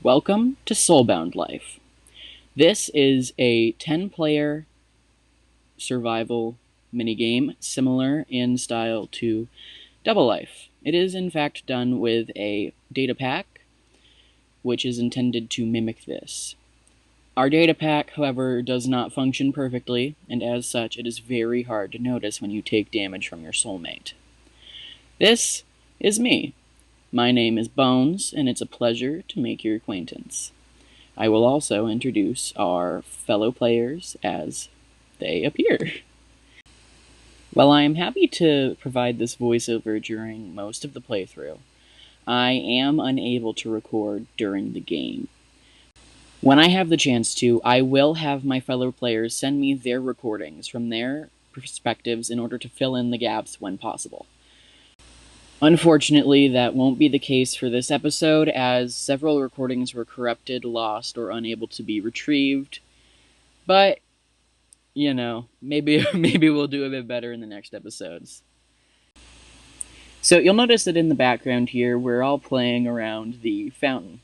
Welcome to SoulBound Life. This is a 10-player survival minigame similar in style to DoubleLife. It is in fact done with a data pack, which is intended to mimic this. Our data pack, however, does not function perfectly, and as such, it is very hard to notice when you take damage from your soulmate. This is me. My name is Bones, and it's a pleasure to make your acquaintance. I will also introduce our fellow players as they appear. While I am happy to provide this voiceover during most of the playthrough, I am unable to record during the game. When I have the chance to, I will have my fellow players send me their recordings from their perspectives in order to fill in the gaps when possible. Unfortunately, that won't be the case for this episode, as several recordings were corrupted, lost, or unable to be retrieved. But, you know, maybe we'll do a bit better in the next episodes. So you'll notice that in the background here, we're all playing around the fountain.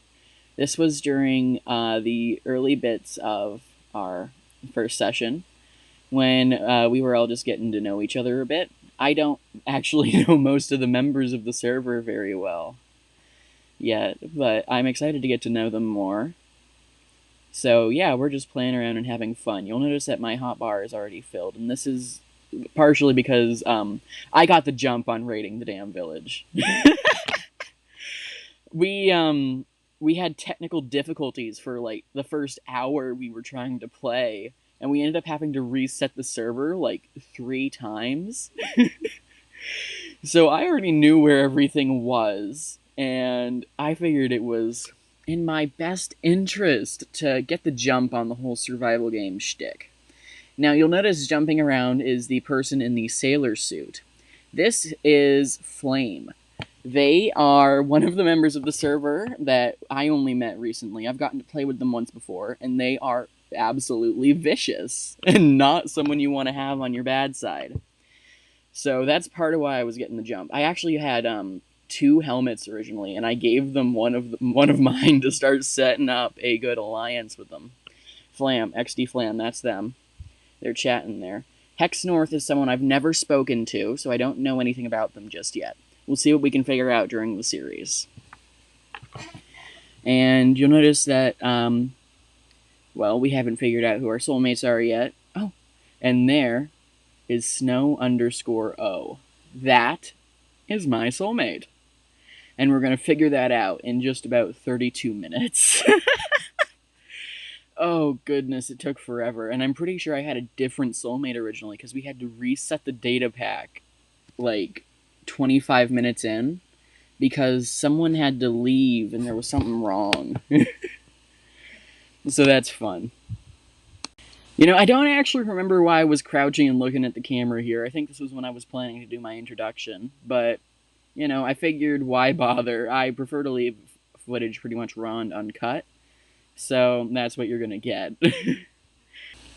This was during the early bits of our first session, when we were all just getting to know each other a bit. I don't actually know most of the members of the server very well yet, but I'm excited to get to know them more. So yeah, we're just playing around and having fun. You'll notice that my hotbar is already filled, and this is partially because I got the jump on raiding the damn village. We had technical difficulties for like the first hour we were trying to play, and we ended up having to reset the server like 3 times. So I already knew where everything was, and I figured it was in my best interest to get the jump on the whole survival game shtick. Now you'll notice jumping around is the person in the sailor suit. This is Flam. They are one of the members of the server that I only met recently. I've gotten to play with them once before, and they are absolutely vicious and not someone you want to have on your bad side. So that's part of why I was getting the jump. I actually had 2 helmets originally, and I gave them one of mine to start setting up a good alliance with them. Flam, XD Flam, that's them. They're chatting there. Hexnorth is someone I've never spoken to, so I don't know anything about them just yet. We'll see what we can figure out during the series. And you'll notice that, well, we haven't figured out who our soulmates are yet. Oh, and there is Snow_O. That is my soulmate. And we're going to figure that out in just about 32 minutes. Oh, goodness, it took forever. And I'm pretty sure I had a different soulmate originally, because we had to reset the data pack, like, 25 minutes in, because someone had to leave and there was something wrong. So that's fun. You know, I don't actually remember why I was crouching and looking at the camera here. I think this was when I was planning to do my introduction, but, you know, I figured why bother? I prefer to leave footage pretty much raw and uncut, so that's what you're gonna get.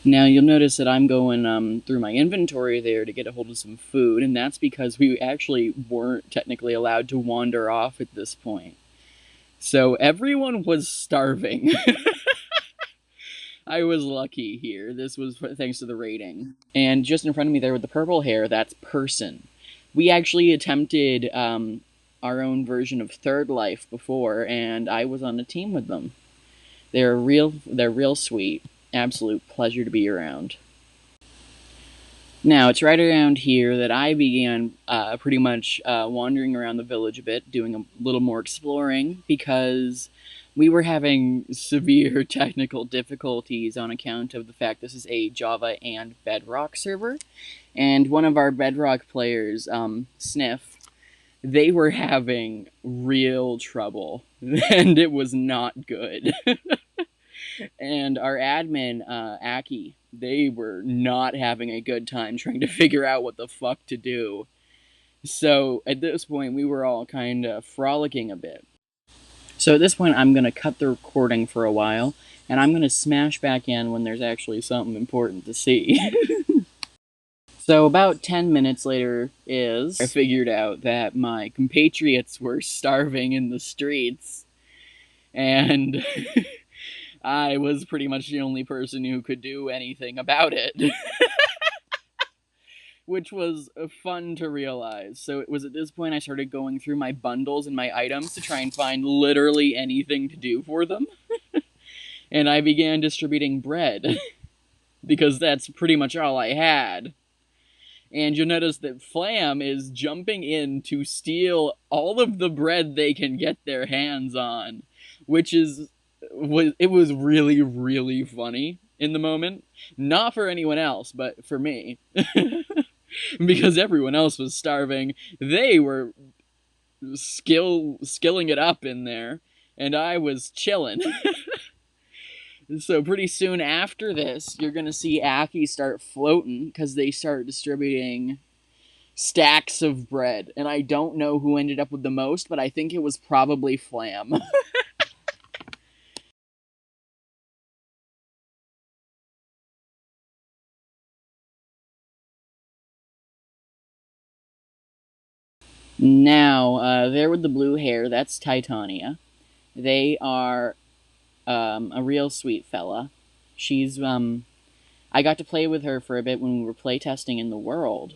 Now, you'll notice that I'm going through my inventory there to get a hold of some food, and that's because we actually weren't technically allowed to wander off at this point. So everyone was starving. I was lucky here. This was thanks to the rating. And just in front of me there with the purple hair, that's Person. We actually attempted our own version of Third Life before, and I was on a team with them. They're real sweet. Absolute pleasure to be around. Now, it's right around here that I began pretty much wandering around the village a bit, doing a little more exploring, because we were having severe technical difficulties on account of the fact this is a Java and Bedrock server, and one of our Bedrock players, Sniff, they were having real trouble, and it was not good. And our admin, Aki, they were not having a good time trying to figure out what the fuck to do. So at this point, we were all kind of frolicking a bit. So at this point, I'm going to cut the recording for a while, and I'm going to smash back in when there's actually something important to see. So about 10 minutes later I figured out that my compatriots were starving in the streets. and I was pretty much the only person who could do anything about it. Which was fun to realize. So it was at this point I started going through my bundles and my items to try and find literally anything to do for them. And I began distributing bread, because that's pretty much all I had. And you'll notice that Flam is jumping in to steal all of the bread they can get their hands on, which is, it was really, really funny in the moment. Not for anyone else, but for me. Because everyone else was starving. They were skilling it up in there, and I was chilling. So pretty soon after this, you're going to see Aki start floating, because they start distributing stacks of bread. And I don't know who ended up with the most, but I think it was probably Flam. Now, there with the blue hair, that's Titania. They are a real sweet fella. She's, I got to play with her for a bit when we were playtesting in the world.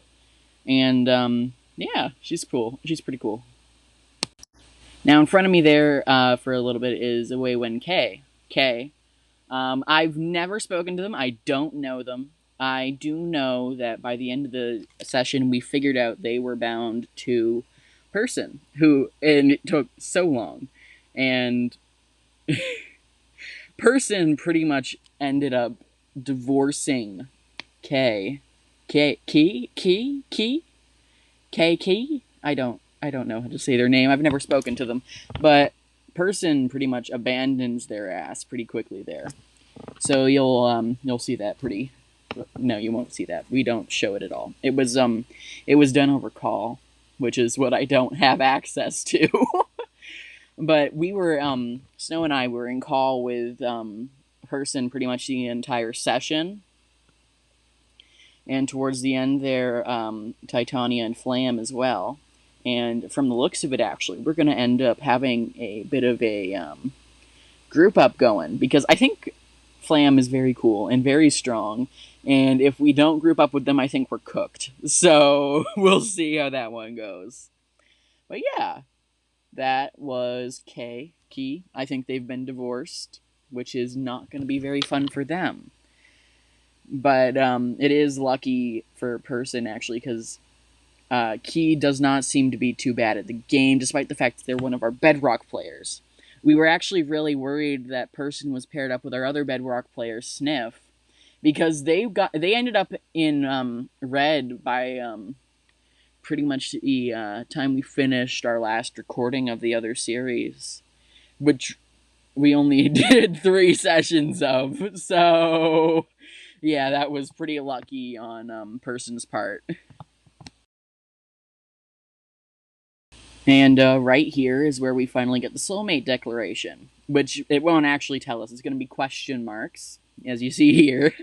And, yeah, she's cool. She's pretty cool. Now, in front of me there, for a little bit, is Awaywen K. K. I've never spoken to them. I don't know them. I do know that by the end of the session, we figured out they were bound to Person, and it took so long. And Person pretty much ended up divorcing K. Key? I don't know how to say their name. I've never spoken to them. But Person pretty much abandons their ass pretty quickly there. So you'll see that pretty... No, you won't see that. We don't show it at all. It was done over call, which is what I don't have access to. But we were, Snow and I were in call with Person pretty much the entire session. And towards the end there, Titania and Flam as well. And from the looks of it, actually, we're going to end up having a bit of a group up going. Because I think Flam is very cool and very strong. And if we don't group up with them, I think we're cooked. So we'll see how that one goes. But yeah, that was Key. I think they've been divorced, which is not going to be very fun for them. But it is lucky for Person, actually, because Key does not seem to be too bad at the game, despite the fact that they're one of our Bedrock players. We were actually really worried that Person was paired up with our other Bedrock player, Sniff, because they ended up in red by pretty much the time we finished our last recording of the other series, which we only did 3 sessions of. So yeah, that was pretty lucky on Person's part. And right here is where we finally get the soulmate declaration, which it won't actually tell us. It's going to be question marks, as you see here.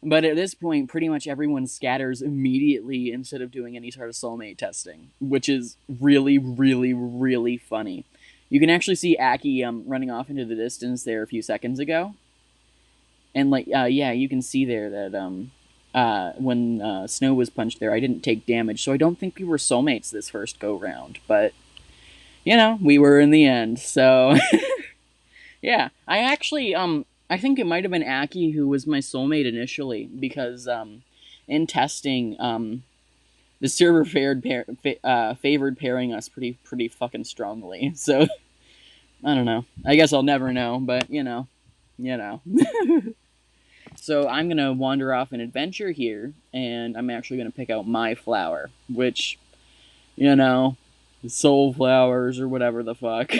But at this point, pretty much everyone scatters immediately instead of doing any sort of soulmate testing, which is really, really, really funny. You can actually see Aki running off into the distance there a few seconds ago. And, like, yeah, you can see there that when Snow was punched there, I didn't take damage. So I don't think we were soulmates this first go-round. But, you know, we were in the end. So, yeah. I actually, I think it might have been Aki who was my soulmate initially. Because in testing, the server favored pairing us pretty fucking strongly. So, I don't know. I guess I'll never know. But, you know. So I'm going to wander off an adventure here, and I'm actually going to pick out my flower, which, you know, soul flowers or whatever the fuck.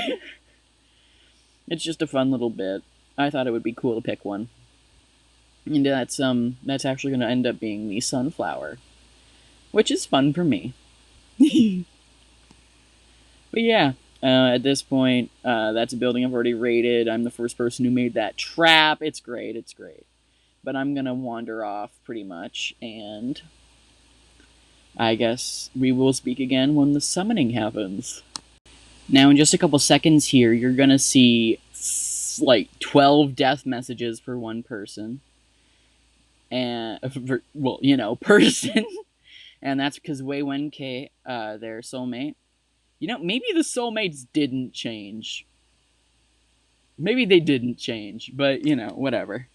It's just a fun little bit. I thought it would be cool to pick one. And that's actually going to end up being the sunflower, which is fun for me. But yeah, at this point, that's a building I've already raided. I'm the first person who made that trap. It's great, it's great. But I'm going to wander off, pretty much, and I guess we will speak again when the summoning happens. Now, in just a couple seconds here, you're gonna see like 12 death messages for one person. And, well, you know, person. And that's because Wei Wen-K, their soulmate. You know, maybe the soulmates didn't change. Maybe they didn't change, but, you know, whatever.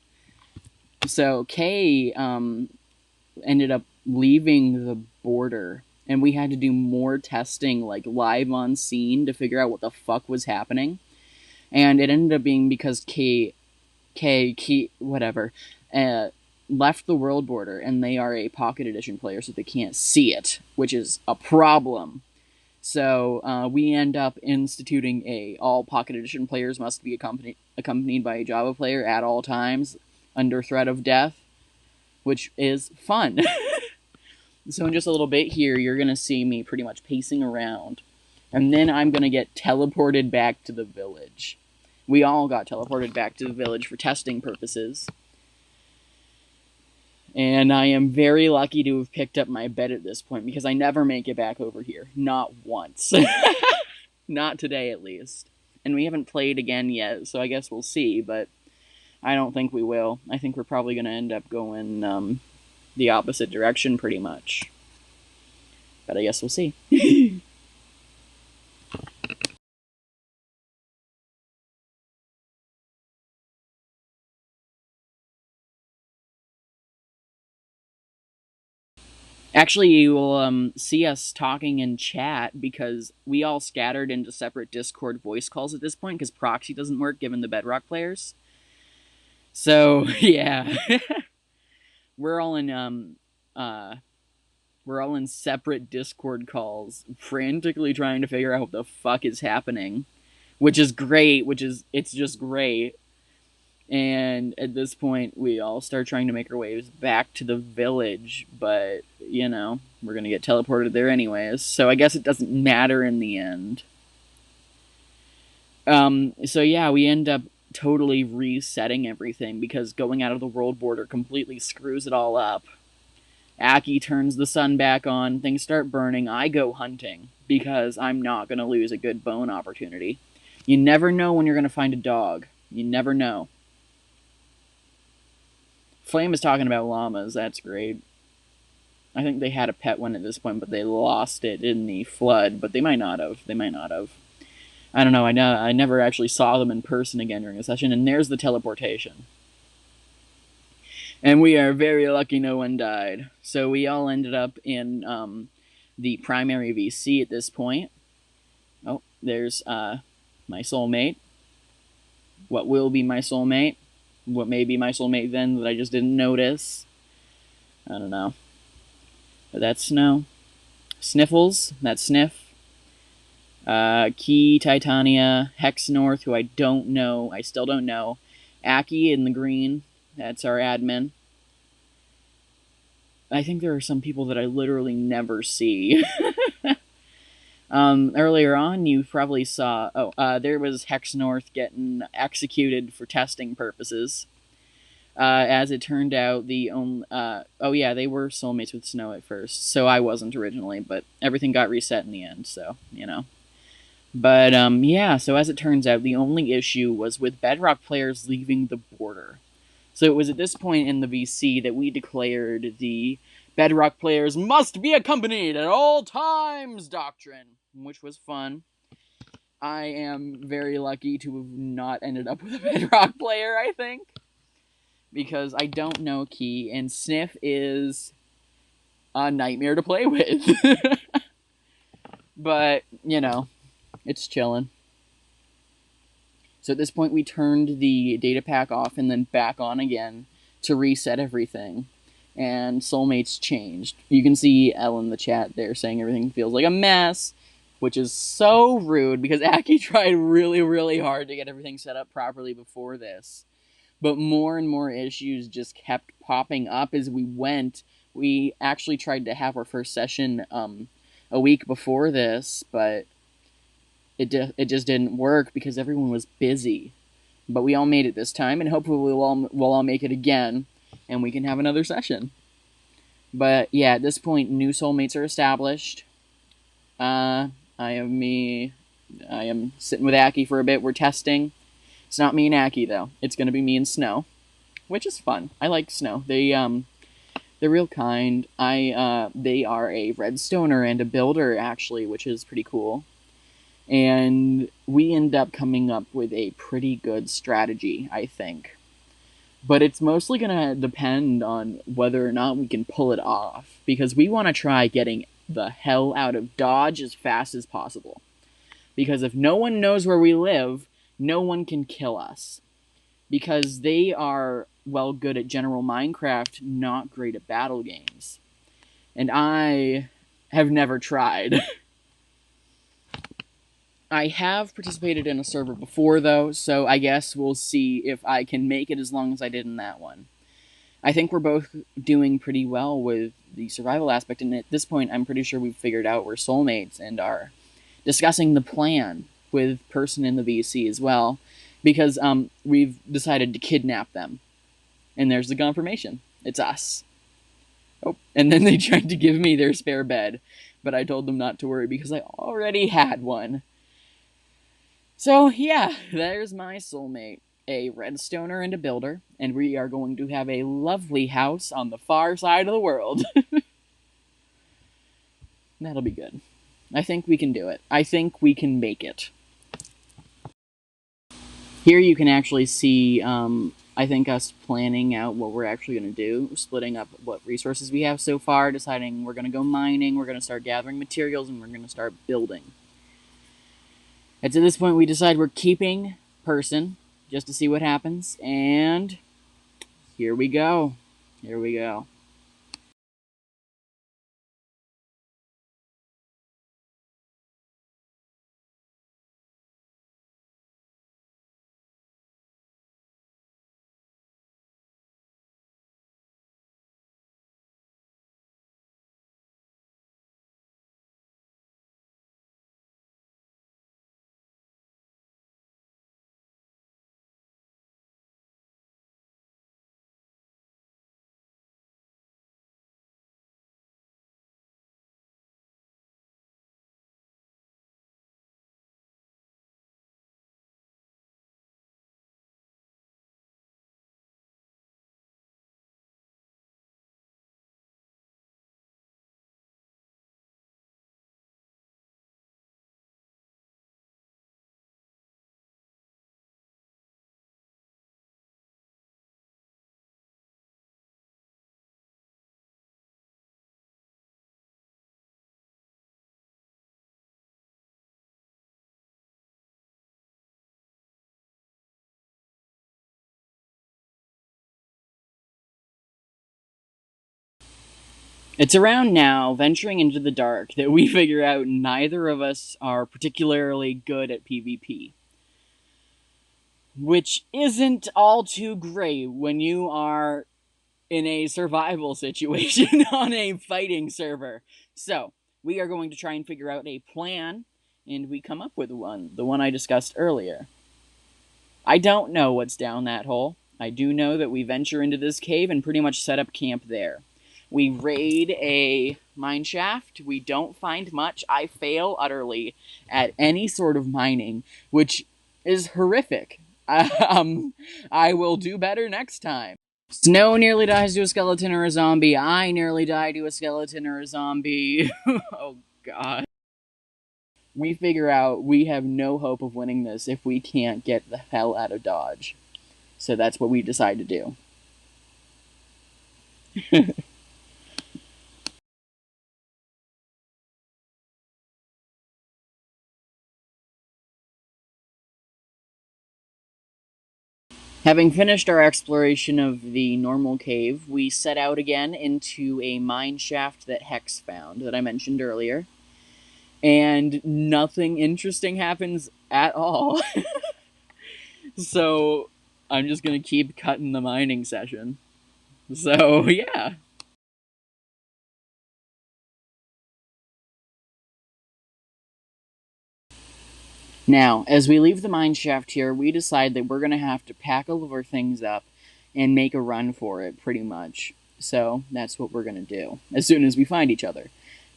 So, Kay ended up leaving the border, and we had to do more testing, like, live on scene to figure out what the fuck was happening. And it ended up being because Kay, whatever, left the world border, and they are a Pocket Edition player, so they can't see it, which is a problem. So we end up instituting all Pocket Edition players must be accompanied by a Java player at all times, under threat of death, which is fun. So in just a little bit here, you're going to see me pretty much pacing around, and then I'm going to get teleported back to the village. We all got teleported back to the village for testing purposes. And I am very lucky to have picked up my bed at this point, because I never make it back over here. Not once. Not today, at least. And we haven't played again yet, so I guess we'll see, but I don't think we will. I think we're probably going to end up going the opposite direction, pretty much. But I guess we'll see. Actually, you will see us talking in chat, because we all scattered into separate Discord voice calls at this point, because proxy doesn't work given the Bedrock players. So, yeah. We're all in separate Discord calls, frantically trying to figure out what the fuck is happening. Which is great, it's just great. And at this point, we all start trying to make our ways back to the village, but, you know, we're gonna get teleported there anyways, so I guess it doesn't matter in the end. So yeah, we end up totally resetting everything, because going out of the world border completely screws it all up. Aki turns the sun back on, things start burning, I go hunting, because I'm not gonna lose a good bone opportunity. You never know when you're gonna find a dog. You never know. Flam is talking about llamas. That's great. I think they had a pet one at this point, but they lost it in the flood. But they might not have. I don't know. I never actually saw them in person again during the session. And there's the teleportation. And we are very lucky no one died. So we all ended up in the primary VC at this point. Oh, there's my soulmate. What will be my soulmate? What may be my soulmate then that I just didn't notice. I don't know. But that's Snow. Sniffles, that's Sniff. Key, Titania, Hexnorth, who I still don't know. Aki in the green, that's our admin. I think there are some people that I literally never see. Earlier on, you probably saw... there was Hexnorth getting executed for testing purposes. As it turned out, they were soulmates with Snow at first, so I wasn't originally, but everything got reset in the end, so, you know. But, so as it turns out, the only issue was with Bedrock players leaving the border. So it was at this point in the VC that we declared the Bedrock players must be accompanied at all times doctrine, which was fun. I am very lucky to have not ended up with a Bedrock player, I think, because I don't know Key, and Sniff is a nightmare to play with. But, you know, it's chillin'. So at this point, we turned the data pack off and then back on again to reset everything. And soulmates changed. You can see Elle in the chat there saying everything feels like a mess, which is so rude, because Aki tried really, really hard to get everything set up properly before this. But more and more issues just kept popping up as we went. We actually tried to have our first session a week before this, but it just didn't work because everyone was busy. But we all made it this time, and hopefully we'll all make it again, and we can have another session. But yeah, at this point, new soulmates are established. I have me, I am sitting with Aki for a bit. We're testing. It's not me and Aki though. It's gonna be me and Snow, which is fun. I like Snow. They're real kind. They are a redstoner and a builder actually, which is pretty cool. And we end up coming up with a pretty good strategy, I think. But it's mostly going to depend on whether or not we can pull it off, because we want to try getting the hell out of Dodge as fast as possible. Because if no one knows where we live, no one can kill us. Because they are, well, good at general Minecraft, not great at battle games. And I have never tried. I have participated in a server before, though, so I guess we'll see if I can make it as long as I did in that one. I think we're both doing pretty well with the survival aspect, and at this point, I'm pretty sure we've figured out we're soulmates and are discussing the plan with person in the VC as well, because we've decided to kidnap them. And there's the confirmation. It's us. Oh, and then they tried to give me their spare bed, but I told them not to worry because I already had one. So, yeah, there's my soulmate. A redstoner and a builder, and we are going to have a lovely house on the far side of the world. That'll be good. I think we can do it. I think we can make it. Here you can actually see, I think, us planning out what we're actually going to do, splitting up what resources we have so far, deciding we're going to go mining, we're going to start gathering materials, and we're going to start building. And to this point, we decide we're keeping person, just to see what happens, and here we go. Here we go. It's around now, venturing into the dark, that we figure out neither of us are particularly good at PvP. Which isn't all too great when you are in a survival situation on a fighting server. So, we are going to try and figure out a plan, and we come up with one, the one I discussed earlier. I don't know what's down that hole. I do know that we venture into this cave and pretty much set up camp there. We raid a mine shaft. We don't find much. I fail utterly at any sort of mining, which is horrific. I will do better next time. Snow nearly dies to a skeleton or a zombie. I nearly die to a skeleton or a zombie. Oh, God. We figure out we have no hope of winning this if we can't get the hell out of Dodge. So that's what we decide to do. Having finished our exploration of the normal cave, we set out again into a mine shaft that Hex found, that I mentioned earlier. And nothing interesting happens at all. So, I'm just gonna keep cutting the mining session. So, yeah. Now, as we leave the mine shaft here, we decide that we're gonna have to pack all of our things up and make a run for it, pretty much. So, that's what we're gonna do, as soon as we find each other.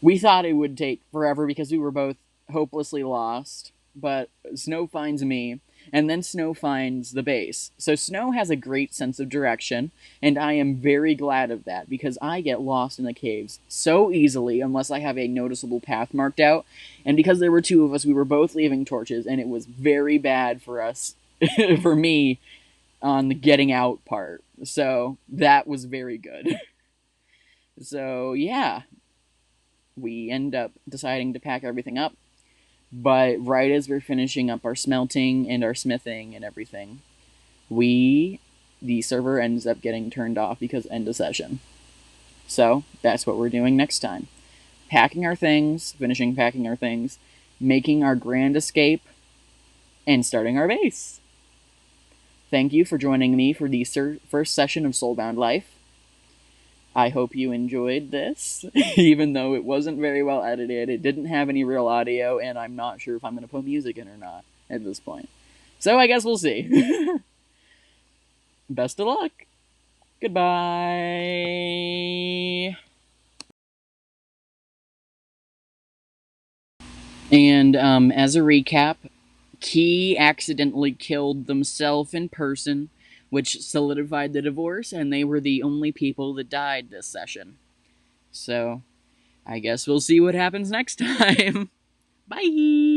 We thought it would take forever because we were both hopelessly lost. but Snow finds me, and then Snow finds the base. So Snow has a great sense of direction, and I am very glad of that, because I get lost in the caves so easily unless I have a noticeable path marked out. And because there were two of us, we were both leaving torches, and it was very bad for us, for me, on the getting out part. So that was very good. So yeah, we end up deciding to pack everything up. But right as we're finishing up our smelting and our smithing and everything, the server ends up getting turned off because end of session. So that's what we're doing next time. Packing our things, finishing packing our things, making our grand escape, and starting our base. Thank you for joining me for the first session of SoulBound Life. I hope you enjoyed this, even though it wasn't very well edited. It didn't have any real audio, and I'm not sure if I'm going to put music in or not at this point. So I guess we'll see. Best of luck. Goodbye. And as a recap, Key accidentally killed themselves in person, which solidified the divorce, and they were the only people that died this session. So, I guess we'll see what happens next time. Bye!